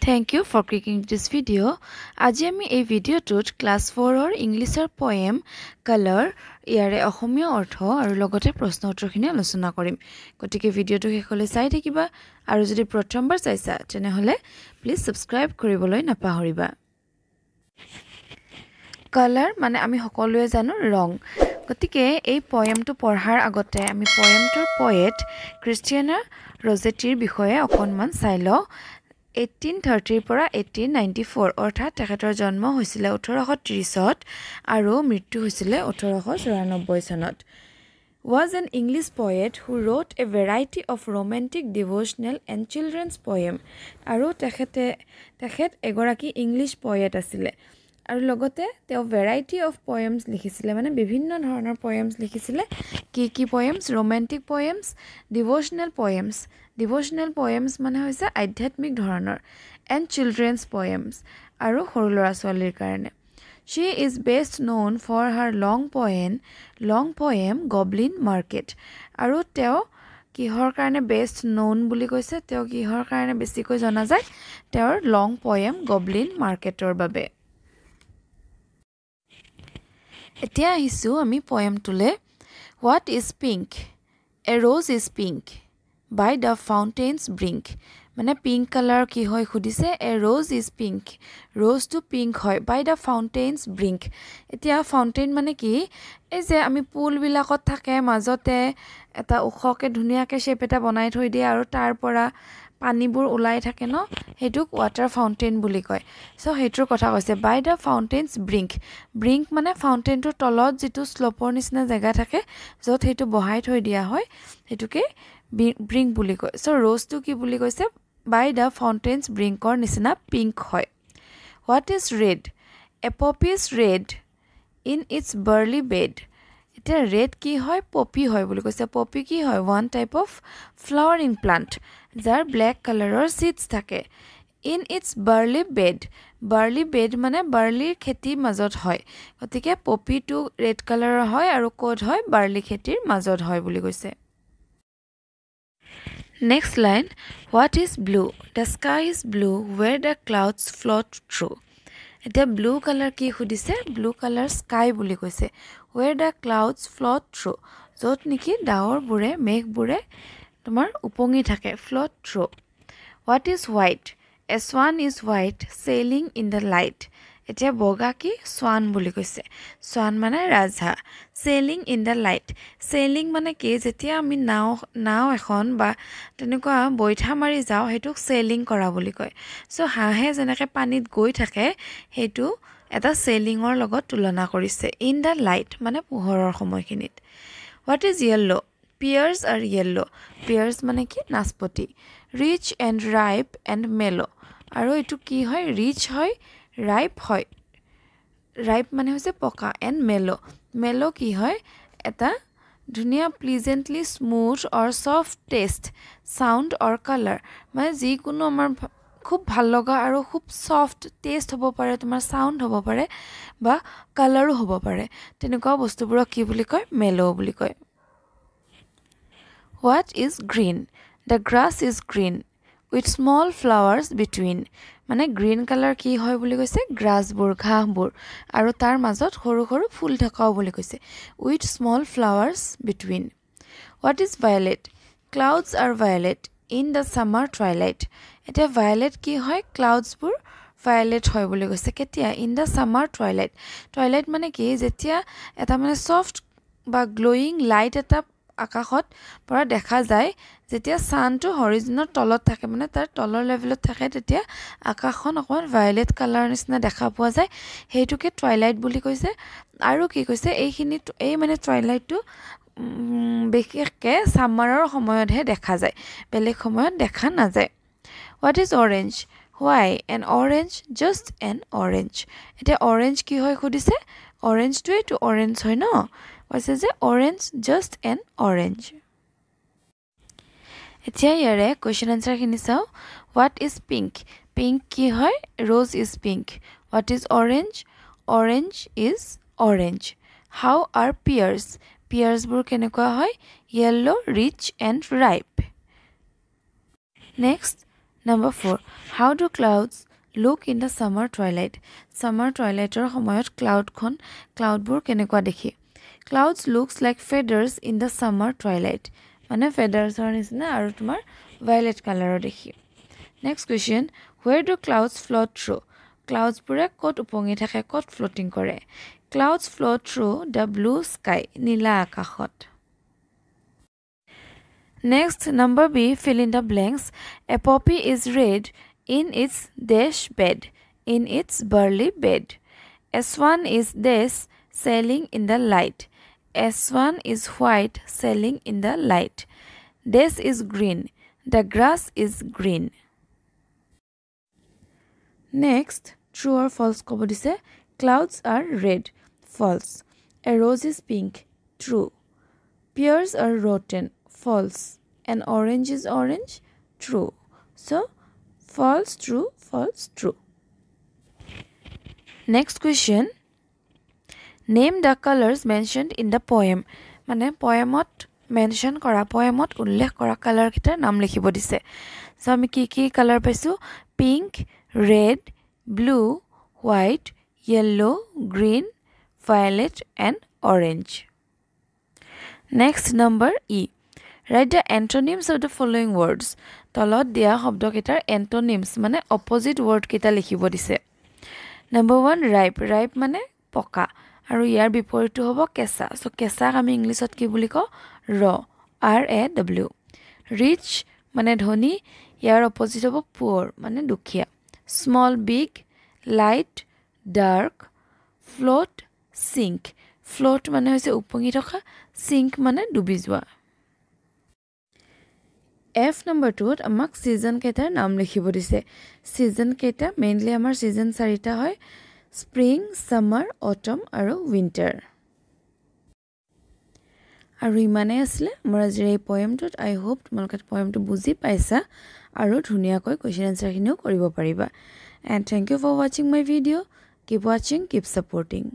Thank you for clicking this video. আজি আমি এই ভিডিওটোত ক্লাস 4 ৰ ইংলিছৰ পোয়েম কালাৰ ইয়াৰে অসমীয়া অৰ্থ আৰু লগতে প্ৰশ্ন উত্তৰখিনি আলোচনা কৰিম। গতিকে ভিডিওটো শেষলৈ চাই থাকিবা আৰু যদি প্ৰথমবাৰ চাইছা তেনেহলে প্লিজ সাবস্ক্ৰাইব কৰিবলৈ নাপাহৰিবা। কালাৰ মানে আমি সকলোৱে জানো ৰং। গতিকে এই পোয়েমটো পঢ়াৰ আগতে আমি পোয়েমটোৰ পোয়েট ক্ৰিষ্টিয়ানা ৰজেটিৰ বিষয়ে অকণমান চাই লওঁ। 1830 পৰা 1894 অৰ্থাৎ তেখেতৰ জন্ম হৈছিল 1830ত আৰু মৃত্যু হৈছিল 1894 চনত। Was an English poet who wrote a variety of romantic, devotional and children's poem. আৰু তেখেত এগৰাকী ইংলিছ পোয়েট আছিলে আৰু লগতে তেওঁ ভেৰাইটি অফ পোয়েমছ লিখিছিলে মানে বিভিন্ন ধৰণৰ পোয়েমছ লিখিছিলে। কি পোয়েমছ? ৰোমান্টিক পোয়েমছ, ডিভোশনেল পোয়েমছ মানে হৈছে আধ্যাত্মিক ধৰণৰ, এণ্ড চিলড্ৰেনছ পোয়েমছ আৰু সৰু ল'ৰা ছোৱালীৰ কাৰণে। She is best known for her long poem Goblin Market. আৰু তেওঁ কিহৰ কাৰণে বেষ্ট known বুলি কৈছে? তেওঁ কিহৰ কাৰণে বেছিকৈ জনা যায়? তেওঁৰ লং পোয়েম গবলিন মাৰ্কেটৰ বাবে। এতিয়া আহিছো আমি পোয়েমটোলে। What is pink? A rose is pink by the fountain's brink. মানে পিংক কালাৰ কি হয় খুদিছে? A rose is pink. Rose to pink হয় by the fountain's brink. এতিয়া ফাউন্টেইন মানে কি? এই যে আমি পুল বিলাকত থাকে মাজতে এটা উখকে ধুনিয়াকে শেপ এটা বনাই থৈ দিয়ে আৰু তাৰ পৰা পানীবোৰ ওলাই থাকে ন, হেতুক ওয়াটাৰ ফাউন্টেইন বুলি কয়। সো হেতুৰ কথা কৈছে by the fountain's brink. ব্ৰিংক মানে ফাউন্টেইনটোৰ তলত যেটো স্লোপৰ নিচিনা জায়গা থাকে যত হেতু বহাই থৈ দিয়া হয় হেতুকে ব্ৰিংক বুলি কয়। সো ৰ'জটো কি বুলি কৈছে? by the fountain's brinkৰ নিচিনা পিংক হয়। What is red? A poppy is red in its burly bed. এতিয়া red কি হয়? পপি হয় বুলি কৈছে। পপি কি হয়? one type of flowering plant যাৰ black কালাৰৰ seeds থাকে। in its burly bed মানে বাৰ্লিৰ খেতিৰ মাজত হয়। গতিকে পপিটো red কালাৰৰ হয় আৰু ক'ত হয়? বাৰ্লি খেতিৰ মাজত হয় বুলি কৈছে। Next line, what is blue? The sky is blue where the clouds float through. এতিয়া ব্লু কালাৰ কি খুদিছে? ব্লু কালাৰ স্কাই বুলি কৈছে। where the clouds float through, য'ত নেকি ডাৱৰবোৰে মেঘবোৰে তোমাৰ উপঙি থাকে, float through. What is white? A swan is white sailing in the light. এতিয়া বগা কি? swan বুলি কৈছে। swan মানে ৰাজহাঁহ। sailing in the light. sailing মানে কি? যেতিয়া আমি নাও এখন বা তেনেকুৱা বৈঠা মাৰি যাওঁ হেতুক sailing কৰা বুলি কয়। সো হাঁহে যেনেকৈ পানীত গৈ থাকে হেতু এটা sailing-ৰ লগত তুলনা কৰিছে। in the light মানে পোহৰৰ সময়খিনিত। What is yellow? Pears are yellow. Pears মানে কি? নাচপতি। rich and ripe and mellow. আৰু এটো কি হয়? rich হয়, ripe হয়। ripe মানে হৈছে পকা, and mellow কি হয়? এটা ধুনিয়া pleasantly smooth or soft taste, sound or color. মানে যিকোনো আমাৰ খুব ভাল লগা আৰু খুব সফট টেষ্ট হ'ব পাৰে, তোমাৰ সাউন্ড হ'ব পাৰে বা কালাৰো হ'ব পাৰে। তেনেকুৱা বস্তুবোৰক কি বুলি কয়? মেলো বুলি কয়। What is green? The grass is green with small flowers between. মানে গ্ৰীন কালাৰ কি হয় বুলি কৈছে? গ্ৰাছবোৰ, ঘাঁহবোৰ আৰু তাৰ মাজত সৰু সৰু ফুল থকাও বুলি কৈছে। with small flowers between. What is violet? Clouds are violet in the summer twilight. এতিয়া violet কি হয়? cloudsবোৰ violet হয় বুলি কৈছে। কেতিয়া? in the summer twilight. twilight মানে কি? যেতিয়া এটা মানে সফট বা গ্লোয়িং লাইট এটা আকাশত পৰা দেখা যায়, যেতিয়া সানটো হৰিজনৰ তলত থাকে মানে তাৰ তলৰ লেভেলত থাকে, তেতিয়া আকাশখন অকমান ভায়োলেট কালাৰ নিচিনা দেখা পোৱা যায়, হেতুকে টুৱাইলাইট বুলি কৈছে। আৰু কি কৈছে? এই মানে টুৱাইলাইটটো বিশেষকে সামাৰৰ সময়তহে দেখা যায়, বেলেগ সময়ত দেখা নাযায়। What is orange? Why an orange? Just an orange. এতিয়া orange কি হয় খুদিছে? orangeটো এইটো orange হয় ন, কৈছে যে orange just an orange. এতিয়া ইয়াৰে question answer খিনি চাও। What is pink? Pink কি হয়? Rose is pink. What is orange? Orange is orange. How are pears? Pears বোৰ কেনেকুৱা হয়? Yellow, rich and ripe. Next, Number 4. How do clouds look in the summer twilight? Summer twilight or সময়ত cloudবোৰ কেনেকুৱা দেখি? Clouds looks like feathers in the summer twilight. মানে feathers or নিচিনা আৰু তোমাৰ violet color দেখি. Next question. Where do clouds float through? Clouds বোৰে ক'ত উপঙি থাকে ক'ত floating কৰে? Clouds float through the blue sky. নীলা আকাশত. Next, number B, fill in the blanks. A poppy is red in its dash bed, in its barley bed. A swan is dash sailing in the light. A swan is white sailing in the light. Dash is green. The grass is green. Next, true or false kobo dise. Clouds are red. False. A rose is pink. True. Pears are rotten. False. An orange is orange. True. So, false, true, false, true. Next question. Name the colors mentioned in the poem. মানে poemot mention কৰা poemot উল্লেখ কৰা color কিটাৰ নাম লিখিব দিছে. So, আমি কি color পাইছো? Pink, red, blue, white, yellow, green, violet, and orange. Next, number E. Write the antonyms of the following words. তলত দিয়া শব্দকেইটাৰ antonyms মানে opposite word কেইটা লিখিব দিছে. Number 1, ripe. Ripe মানে পকা আৰু ইয়াৰ বিপৰীতটো হ'ব কেঁচা. So কেঁচাক আমি ইংলিছত কি বুলি কওঁ? raw. R-A-W. Rich মানে ধনী, ইয়াৰ opposite হ'ব poor মানে দুখীয়া. Small, big, light, dark, float, sink. Float মানে হৈছে উপঙি থকা, sink মানে ডুবি যোৱা. F number 2 আমাক season কেইটাৰ নাম লিখিব দিছে. Season কেইটা mainly আমাৰ season 4টা হয়. Spring, summer, autumn আৰু winter. আৰু ইমানে আছিলে মোৰ আজিৰ এই poemটোত. I hope তোমালোকে poemটো বুজি পাইছা আৰু ধুনীয়াকৈ question answer খিনিও কৰিব পাৰিবা. And thank you for watching my video. Keep watching, keep supporting.